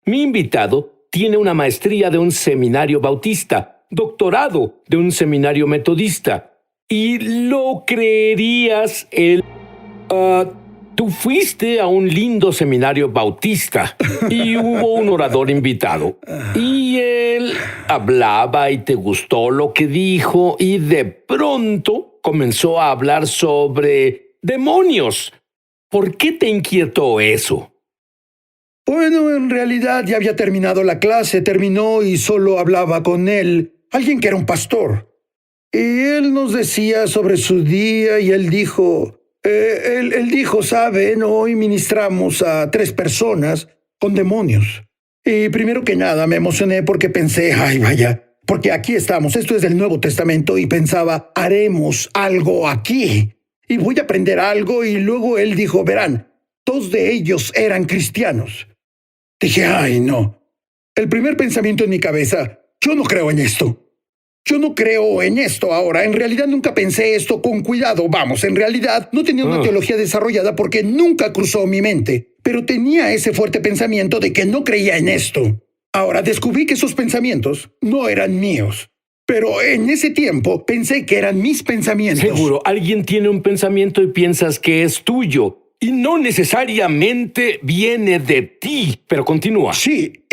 Mi invitado tiene una maestría de un seminario bautista, doctorado de un seminario metodista. Y lo creerías, tú fuiste a un lindo seminario bautista y hubo un orador invitado. Y él hablaba y te gustó lo que dijo y de pronto comenzó a hablar sobre demonios. ¿Por qué te inquietó eso? Bueno, en realidad ya había terminado la clase, terminó y solo hablaba con él, alguien que era un pastor. Y él nos decía sobre su día y él dijo, ¿saben? Hoy ministramos a 3 personas con demonios. Y primero que nada me emocioné porque pensé, ay vaya, porque aquí estamos, esto es del Nuevo Testamento y pensaba, haremos algo aquí y voy a aprender algo y luego él dijo, verán, 2 de ellos eran cristianos. Dije, ay no. El primer pensamiento en mi cabeza, yo no creo en esto. Yo no creo en esto ahora. En realidad nunca pensé esto con cuidado. Vamos, en realidad no tenía una teología desarrollada porque nunca cruzó mi mente. Pero tenía ese fuerte pensamiento de que no creía en esto. Ahora descubrí que esos pensamientos no eran míos. Pero en ese tiempo pensé que eran mis pensamientos. Seguro, alguien tiene un pensamiento y piensas que es tuyo. Y no necesariamente viene de ti. Pero continúa. Sí,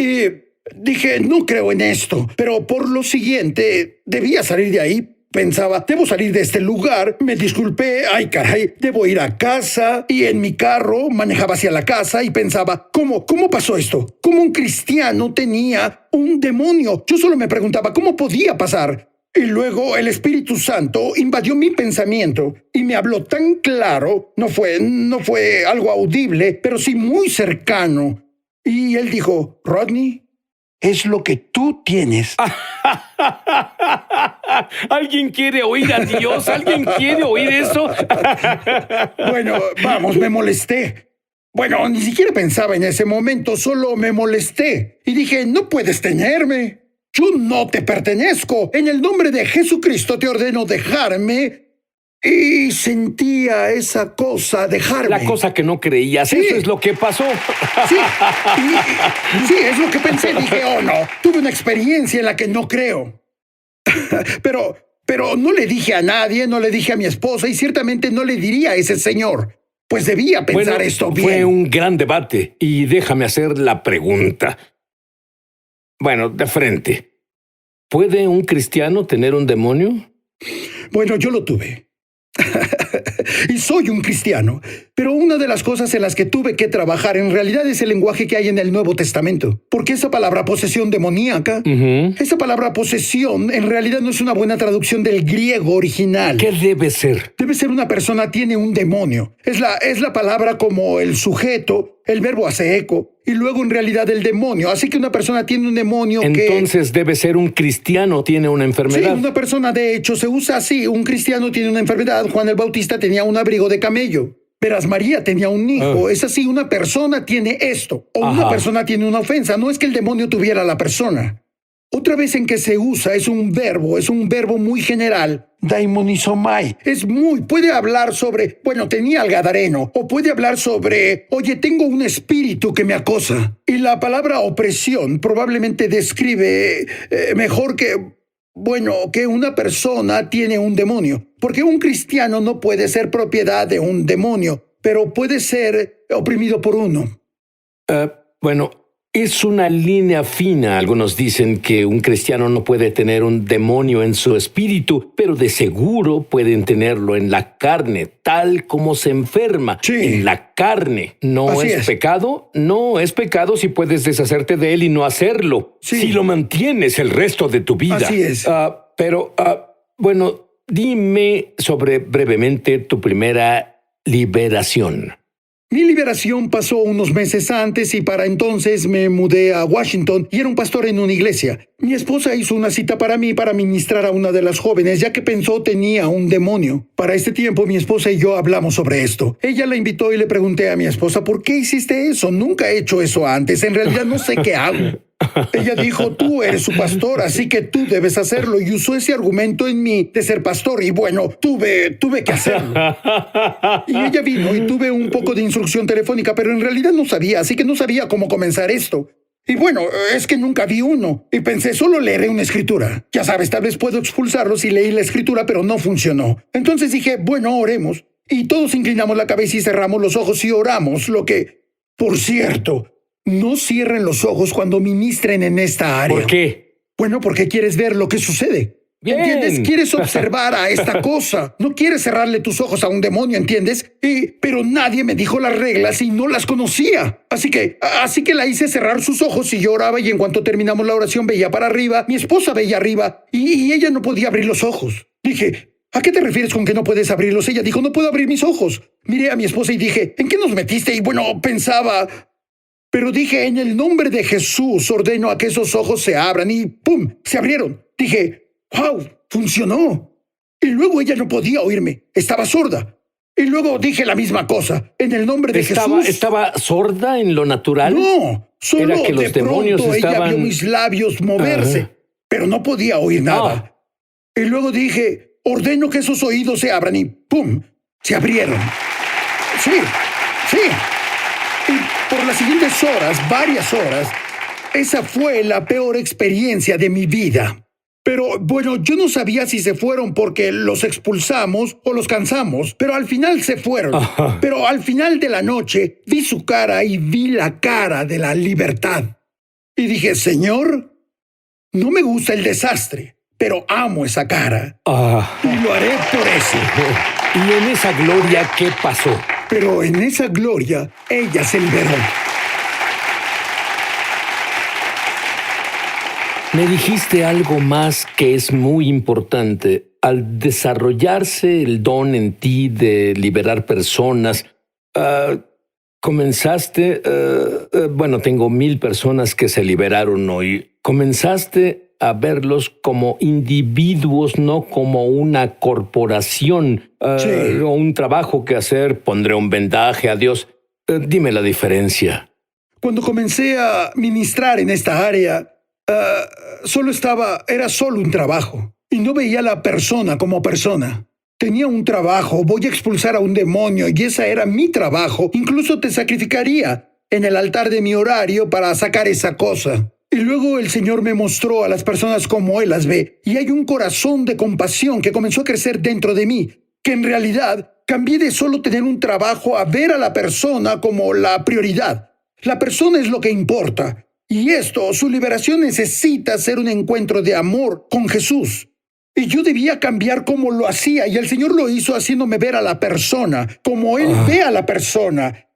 dije, no creo en esto, pero por lo siguiente, debía salir de ahí. Pensaba, debo salir de este lugar. Me disculpé, ay caray, debo ir a casa. Y en mi carro manejaba hacia la casa y pensaba, ¿cómo pasó esto? ¿Cómo un cristiano tenía un demonio? Yo solo me preguntaba, ¿cómo podía pasar? Y luego el Espíritu Santo invadió mi pensamiento y me habló tan claro, no fue algo audible, pero sí muy cercano. Y él dijo, Rodney, es lo que tú tienes. ¿Alguien quiere oír a Dios? ¿Alguien quiere oír eso? Bueno, vamos, me molesté. Bueno, ni siquiera pensaba en ese momento, solo me molesté. Y dije, no puedes tenerme. Yo no te pertenezco. En el nombre de Jesucristo te ordeno dejarme. Y sentía esa cosa, dejarme. La cosa que no creías, Sí. eso es lo que pasó. Sí, sí, es lo que pensé. Dije, oh no, tuve una experiencia en la que no creo. Pero no le dije a nadie, no le dije a mi esposa y ciertamente no le diría a ese señor. Pues debía pensar esto bien. Fue un gran debate y déjame hacer la pregunta. Bueno, de frente. ¿Puede un cristiano tener un demonio? Bueno, yo lo tuve. Y soy un cristiano. Pero una de las cosas en las que tuve que trabajar en realidad es el lenguaje que hay en el Nuevo Testamento. Porque esa palabra posesión demoníaca, esa palabra posesión en realidad no es una buena traducción del griego original. ¿Qué debe ser? Debe ser una persona tiene un demonio. Es la palabra como el sujeto, el verbo hace eco, y luego en realidad el demonio. Así que una persona tiene un demonio Entonces debe ser un cristiano, tiene una enfermedad. Sí, una persona de hecho se usa así. Un cristiano tiene una enfermedad. Juan el Bautista tenía un abrigo de camello. Verás, María tenía un hijo. Es así, una persona tiene esto. O una persona tiene una ofensa. No es que el demonio tuviera a la persona. Otra vez en que se usa es un verbo muy general. Daimonizomai. Puede hablar sobre, bueno, tenía al gadareno. O puede hablar sobre, oye, tengo un espíritu que me acosa. Y la palabra opresión probablemente describe mejor que una persona tiene un demonio. Porque un cristiano no puede ser propiedad de un demonio, pero puede ser oprimido por uno. Es una línea fina. Algunos dicen que un cristiano no puede tener un demonio en su espíritu, pero de seguro pueden tenerlo en la carne, tal como se enferma. Sí. En la carne. ¿No es pecado? No es pecado si puedes deshacerte de él y no hacerlo. Sí. Si lo mantienes el resto de tu vida. Así es. Dime sobre brevemente tu primera liberación. Mi liberación pasó unos meses antes y para entonces me mudé a Washington y era un pastor en una iglesia. Mi esposa hizo una cita para mí para ministrar a una de las jóvenes, ya que pensó tenía un demonio. Para este tiempo mi esposa y yo hablamos sobre esto. Ella la invitó y le pregunté a mi esposa, ¿por qué hiciste eso? Nunca he hecho eso antes, en realidad no sé qué hago. Ella dijo, tú eres su pastor, así que tú debes hacerlo. Y usó ese argumento en mí de ser pastor. Y bueno, tuve que hacerlo. Y ella vino y tuve un poco de instrucción telefónica, pero en realidad no sabía, así que no sabía cómo comenzar esto. Y bueno, es que nunca vi uno. Y pensé, solo leeré una escritura. Ya sabes, tal vez puedo expulsarlos y leí la escritura, pero no funcionó. Entonces dije, bueno, oremos. Y todos inclinamos la cabeza y cerramos los ojos y oramos, lo que... Por cierto, no cierren los ojos cuando ministren en esta área. ¿Por qué? Bueno, porque quieres ver lo que sucede. Bien. ¿Entiendes? Quieres observar a esta cosa. No quieres cerrarle tus ojos a un demonio, ¿entiendes? Pero nadie me dijo las reglas y no las conocía. Así que la hice cerrar sus ojos y yo oraba, y en cuanto terminamos la oración veía para arriba. Mi esposa veía arriba y ella no podía abrir los ojos. Dije, ¿a qué te refieres con que no puedes abrirlos? Ella dijo, no puedo abrir mis ojos. Miré a mi esposa y dije, ¿en qué nos metiste? Y bueno, pensaba... Pero dije, en el nombre de Jesús ordeno a que esos ojos se abran y ¡pum! Se abrieron. Dije, ¡wow! Funcionó. Y luego ella no podía oírme. Estaba sorda. Y luego dije la misma cosa. En el nombre de Jesús. ¿Estaba sorda en lo natural? No, solo Era que los de demonios pronto ella estaban... vio mis labios moverse, pero no podía oír nada. Y luego dije, ordeno que esos oídos se abran y ¡pum! Se abrieron. Sí, sí. Y por las siguientes horas, varias horas, esa fue la peor experiencia de mi vida. Pero bueno, yo no sabía si se fueron porque los expulsamos o los cansamos, pero al final se fueron. Ajá. Pero al final de la noche vi su cara y vi la cara de la libertad. Y dije, Señor, no me gusta el desastre, pero amo esa cara. Y lo haré por eso. ¿Y en esa gloria qué pasó? Pero en esa gloria, ella se liberó. Me dijiste algo más que es muy importante. Al desarrollarse el don en ti de liberar personas, comenzaste, bueno, tengo 1000 personas que se liberaron hoy. Comenzaste a verlos como individuos, no como una corporación Sí. o un trabajo que hacer. Pondré un vendaje, adiós. Dime la diferencia. Cuando comencé a ministrar en esta área, era solo un trabajo. Y no veía a la persona como persona. Tenía un trabajo, voy a expulsar a un demonio, y ese era mi trabajo. Incluso te sacrificaría en el altar de mi horario para sacar esa cosa. Y luego el Señor me mostró a las personas como Él las ve. Y hay un corazón de compasión que comenzó a crecer dentro de mí, que en realidad cambié de solo tener un trabajo a ver a la persona como la prioridad. La persona es lo que importa. Y su liberación necesita ser un encuentro de amor con Jesús. Y yo debía cambiar cómo lo hacía, y el Señor lo hizo haciéndome ver a la persona, como Él ve a la persona.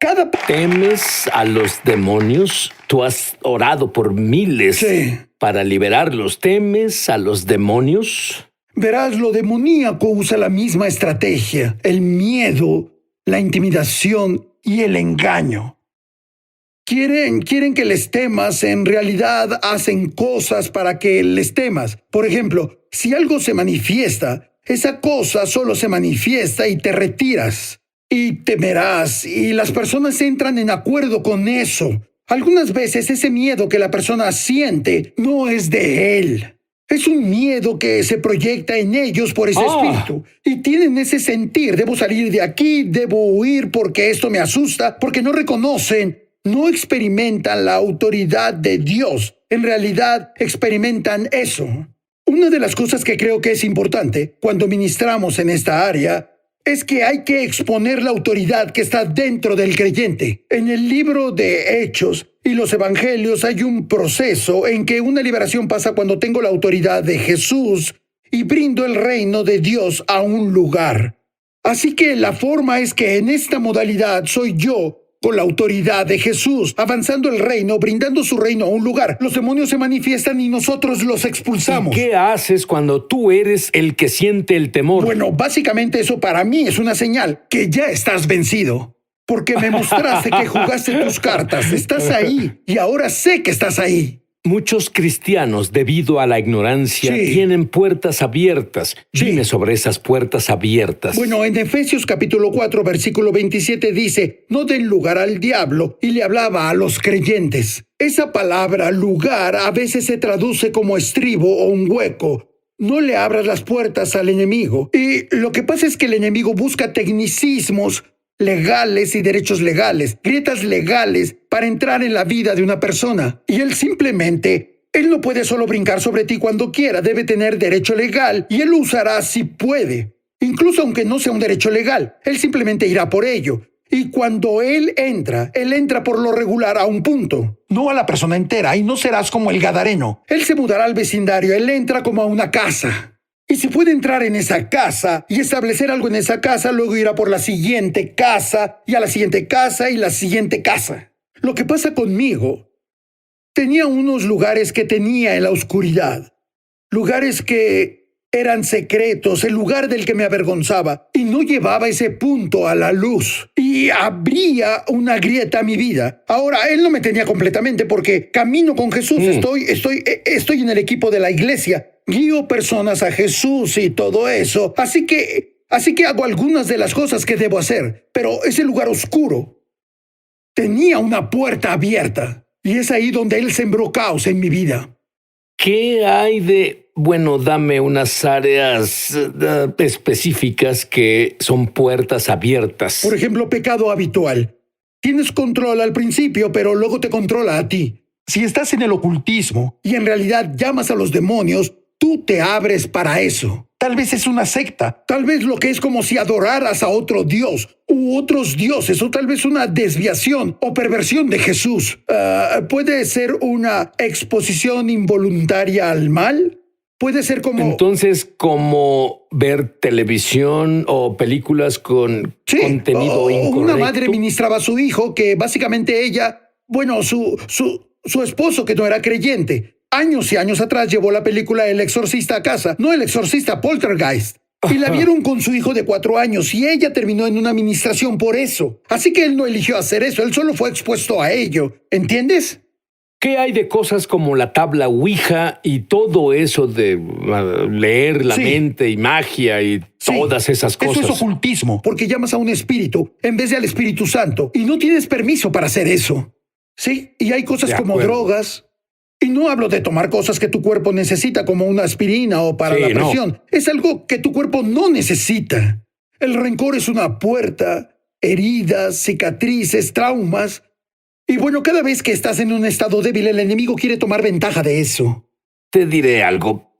¿Temes a los demonios? Tú has orado por miles Sí. para liberarlos. ¿Temes a los demonios? Verás, lo demoníaco usa la misma estrategia: el miedo, la intimidación y el engaño. Quieren que les temas. En realidad hacen cosas para que les temas. Por ejemplo, si algo se manifiesta, esa cosa solo se manifiesta y te retiras. Y temerás, y las personas entran en acuerdo con eso. Algunas veces ese miedo que la persona siente no es de él. Es un miedo que se proyecta en ellos por ese espíritu. Y tienen ese sentir: debo salir de aquí, debo huir porque esto me asusta, porque no reconocen, no experimentan la autoridad de Dios. En realidad experimentan eso. Una de las cosas que creo que es importante cuando ministramos en esta área es que hay que exponer la autoridad que está dentro del creyente. En el libro de Hechos y los Evangelios hay un proceso en que una liberación pasa cuando tengo la autoridad de Jesús y brindo el reino de Dios a un lugar. Así que la forma es que en esta modalidad soy yo, con la autoridad de Jesús, avanzando el reino, brindando su reino a un lugar. Los demonios se manifiestan y nosotros los expulsamos. ¿Y qué haces cuando tú eres el que siente el temor? Bueno, básicamente eso para mí es una señal que ya estás vencido. Porque me mostraste que jugaste tus cartas. Estás ahí y ahora sé que estás ahí. Muchos cristianos, debido a la ignorancia, Sí. tienen puertas abiertas. Sí. Dime sobre esas puertas abiertas. Bueno, en Efesios capítulo 4, versículo 27 dice: no den lugar al diablo, y le hablaba a los creyentes. Esa palabra lugar a veces se traduce como estribo o un hueco. No le abras las puertas al enemigo. Y lo que pasa es que el enemigo busca tecnicismos legales y derechos legales, grietas legales para entrar en la vida de una persona. Y él no puede solo brincar sobre ti cuando quiera, debe tener derecho legal y él lo usará si puede. Incluso aunque no sea un derecho legal, él simplemente irá por ello. Y cuando él entra por lo regular a un punto, no a la persona entera, y no serás como el gadareno. Él se mudará al vecindario, él entra como a una casa. Y si puede entrar en esa casa y establecer algo en esa casa, luego irá por la siguiente casa, y a la siguiente casa, y la siguiente casa. Lo que pasa conmigo, tenía unos lugares que tenía en la oscuridad, lugares que eran secretos, el lugar del que me avergonzaba, y no llevaba ese punto a la luz, y abría una grieta a mi vida. Ahora, él no me tenía completamente porque camino con Jesús, estoy en el equipo de la iglesia, guío personas a Jesús y todo eso, así que hago algunas de las cosas que debo hacer, pero ese lugar oscuro tenía una puerta abierta, y es ahí donde él sembró caos en mi vida. ¿Qué hay de... Bueno, dame unas áreas específicas que son puertas abiertas? Por ejemplo, pecado habitual. Tienes control al principio, pero luego te controla a ti. Si estás en el ocultismo y en realidad llamas a los demonios, tú te abres para eso. Tal vez es una secta. Tal vez lo que es como si adoraras a otro dios u otros dioses, o tal vez una desviación o perversión de Jesús. ¿Puede ser una exposición involuntaria al mal? Puede ser como... Entonces, como ver televisión o películas con contenido incorrecto. Una madre ministraba a su hijo que básicamente su esposo que no era creyente, años y años atrás llevó la película El Exorcista a casa. No El Exorcista, Poltergeist. Y la vieron con su hijo de 4 años y ella terminó en una administración por eso. Así que él no eligió hacer eso, él solo fue expuesto a ello. ¿Entiendes? ¿Qué hay de cosas como la tabla Ouija y todo eso de leer la mente y magia y todas esas cosas? Eso es ocultismo, porque llamas a un espíritu en vez de al Espíritu Santo y no tienes permiso para hacer eso. Sí, y hay cosas como drogas. Y no hablo de tomar cosas que tu cuerpo necesita como una aspirina o para la presión. No. Es algo que tu cuerpo no necesita. El rencor es una puerta, heridas, cicatrices, traumas. Y bueno, cada vez que estás en un estado débil, el enemigo quiere tomar ventaja de eso. Te diré algo.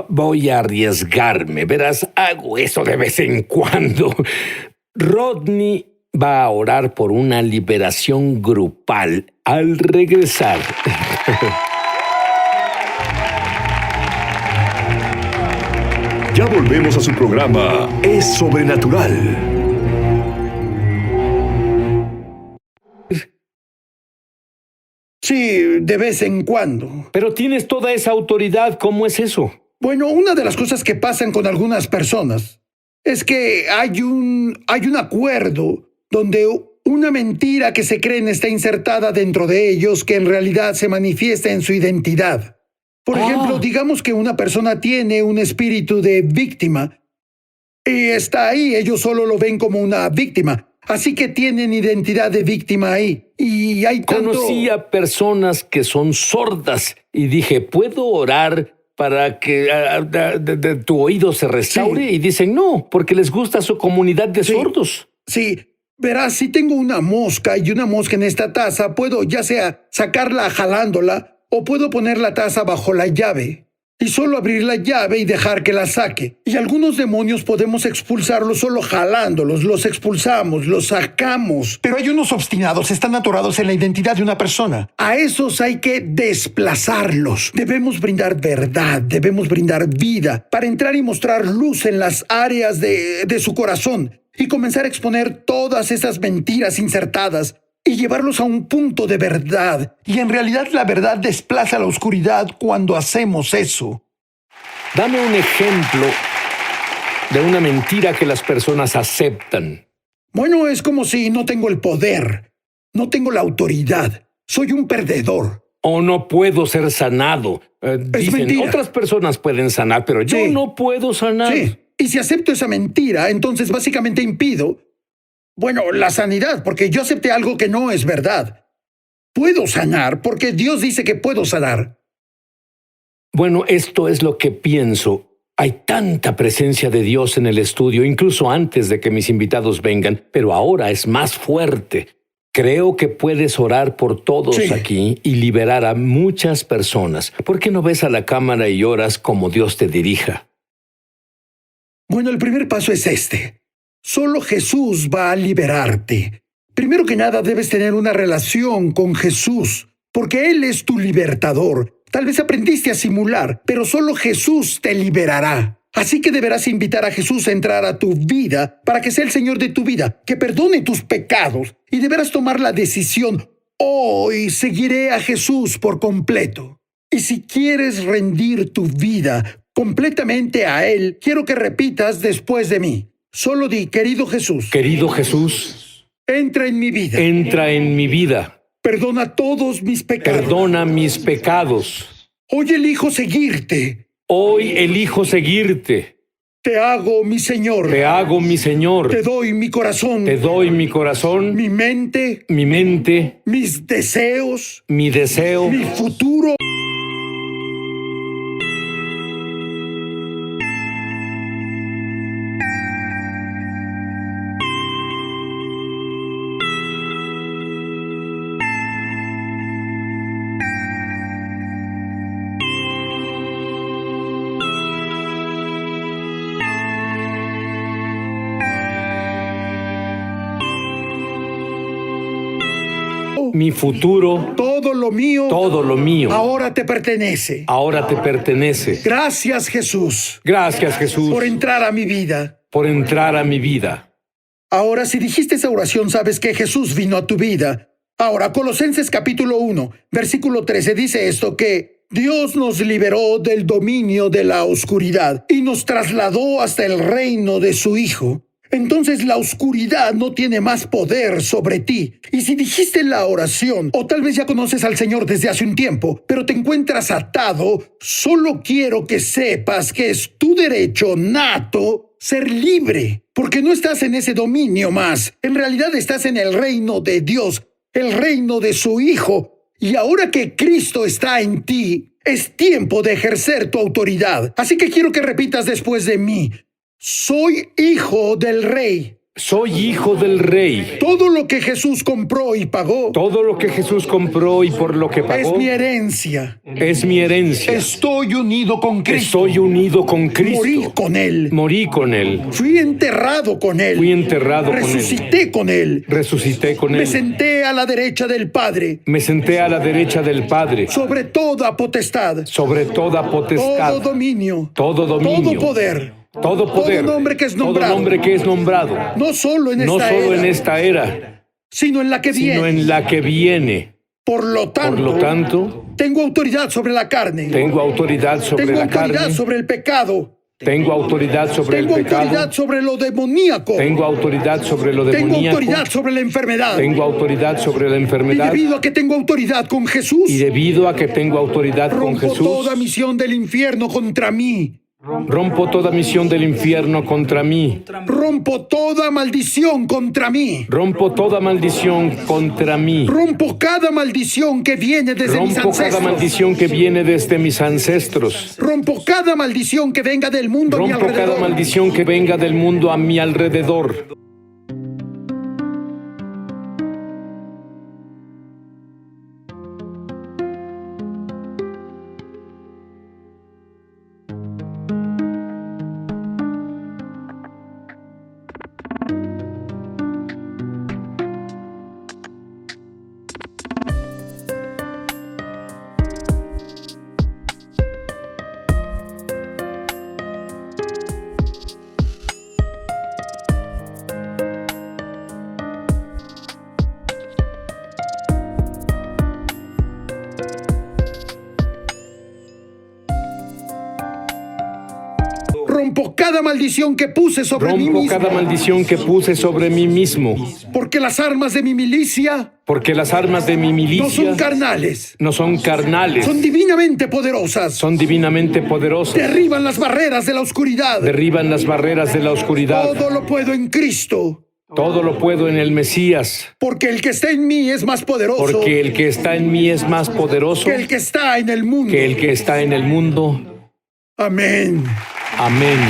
Voy a arriesgarme. Verás, hago eso de vez en cuando. Rodney va a orar por una liberación grupal al regresar. Ya volvemos a su programa Es Sobrenatural. Sí, de vez en cuando. Pero tienes toda esa autoridad, ¿cómo es eso? Bueno, una de las cosas que pasan con algunas personas es que hay un acuerdo donde una mentira que se creen está insertada dentro de ellos que en realidad se manifiesta en su identidad. Por ejemplo, digamos que una persona tiene un espíritu de víctima y está ahí, ellos solo lo ven como una víctima. Así que tienen identidad de víctima ahí. Y hay tanto... Conocí a personas que son sordas y dije, ¿puedo orar para que tu oído se restaure? Sí. Y dicen, no, porque les gusta su comunidad de sordos. Sí, verás, si tengo una mosca y una mosca en esta taza, puedo ya sea sacarla jalándola o puedo poner la taza bajo la llave. Y solo abrir la llave y dejar que la saque. Y algunos demonios podemos expulsarlos solo jalándolos, los expulsamos, los sacamos. Pero hay unos obstinados, están atorados en la identidad de una persona. A esos hay que desplazarlos. Debemos brindar verdad, debemos brindar vida, para entrar y mostrar luz en las áreas de su corazón y comenzar a exponer todas esas mentiras insertadas y llevarlos a un punto de verdad. Y en realidad la verdad desplaza la oscuridad cuando hacemos eso. Dame un ejemplo de una mentira que las personas aceptan. Bueno, es como si no tengo el poder, no tengo la autoridad, soy un perdedor. O no puedo ser sanado. Dicen, mentira. Otras personas pueden sanar, pero yo no puedo sanar. Sí, y si acepto esa mentira, entonces básicamente impido la sanidad, porque yo acepté algo que no es verdad. Puedo sanar porque Dios dice que puedo sanar. Bueno, esto es lo que pienso. Hay tanta presencia de Dios en el estudio, incluso antes de que mis invitados vengan, pero ahora es más fuerte. Creo que puedes orar por todos aquí y liberar a muchas personas. ¿Por qué no ves a la cámara y oras como Dios te dirija? Bueno, el primer paso es este. Solo Jesús va a liberarte. Primero que nada, debes tener una relación con Jesús, porque Él es tu libertador. Tal vez aprendiste a simular, pero solo Jesús te liberará. Así que deberás invitar a Jesús a entrar a tu vida para que sea el Señor de tu vida, que perdone tus pecados, y deberás tomar la decisión: hoy seguiré a Jesús por completo. Y si quieres rendir tu vida completamente a Él, quiero que repitas después de mí. Solo di: querido Jesús. Querido Jesús, Entra en mi vida. entra en mi vida. Perdona todos mis pecados. Perdona mis pecados. Hoy elijo seguirte. Hoy elijo seguirte. Te hago mi Señor. Te hago mi Señor. Te doy mi corazón. Te doy mi corazón, mi mente, mi mente, mis deseos, mi deseo. mi futuro. Mi futuro, Todo lo mío, todo lo mío, ahora te pertenece. ahora te pertenece. Gracias, Jesús, Gracias, Jesús, por entrar a mi vida. por entrar a mi vida. Ahora, si dijiste esa oración, sabes que Jesús vino a tu vida. Ahora, Colosenses capítulo 1, versículo 13 dice esto, que Dios nos liberó del dominio de la oscuridad y nos trasladó hasta el reino de su Hijo. Entonces la oscuridad no tiene más poder sobre ti. Y si dijiste la oración, o tal vez ya conoces al Señor desde hace un tiempo, pero te encuentras atado, solo quiero que sepas que es tu derecho nato ser libre, porque no estás en ese dominio más. En realidad estás en el reino de Dios, el reino de su Hijo. Y ahora que Cristo está en ti, es tiempo de ejercer tu autoridad. Así que quiero que repitas después de mí: soy hijo del Rey. Soy hijo del Rey. Todo lo que Jesús compró y pagó Todo lo que Jesús compró y por lo que es pagó mi herencia. es mi herencia. Estoy unido con Cristo. Estoy unido con Morí Cristo. con Él. Morí con Él. Fui enterrado con Él. Fui enterrado con Él. Resucité con Él. Resucité con Me Él. senté a la derecha del Padre. Me senté a la derecha del Padre. Sobre toda potestad. Sobre toda potestad. Todo dominio. Todo dominio. Todo poder. Todo poder. Todo nombre que es Todo nombrado. nombre que es nombrado. No solo en No esta solo era, en esta era, sino en la que sino viene. en la que viene. Por lo Por lo tanto, tengo autoridad sobre la carne. tengo autoridad sobre Tengo la autoridad carne. sobre el pecado. Tengo autoridad sobre el Tengo autoridad pecado. sobre lo demoníaco. Tengo autoridad sobre lo Tengo demoníaco. autoridad sobre la enfermedad. Tengo autoridad sobre la Y enfermedad. debido a que tengo autoridad con Jesús, Y debido a que tengo autoridad con rompo Jesús, toda misión del infierno contra mí. rompo toda misión del infierno contra mí. Rompo toda maldición contra mí. Rompo toda maldición contra mí. Rompo cada maldición que viene desde mis Rompo cada ancestros. maldición que viene desde mis ancestros. Rompo cada maldición que venga del mundo a mi Rompo cada alrededor. maldición que venga del mundo a mi alrededor. Rompo cada maldición que puse sobre mí Rompo mismo. cada maldición que puse sobre mí mismo. Porque las armas de mi milicia Porque las armas de mi no milicia son carnales. no son carnales, Son divinamente poderosas. son divinamente poderosas. Derriban las barreras de la oscuridad. Derriban las barreras de la oscuridad. Todo lo puedo en Cristo. Todo lo puedo en el Mesías. Porque el que está en mí es más poderoso Porque el que está en mí es más poderoso que el que está en el mundo. que el que está en el mundo. Amén. Amén.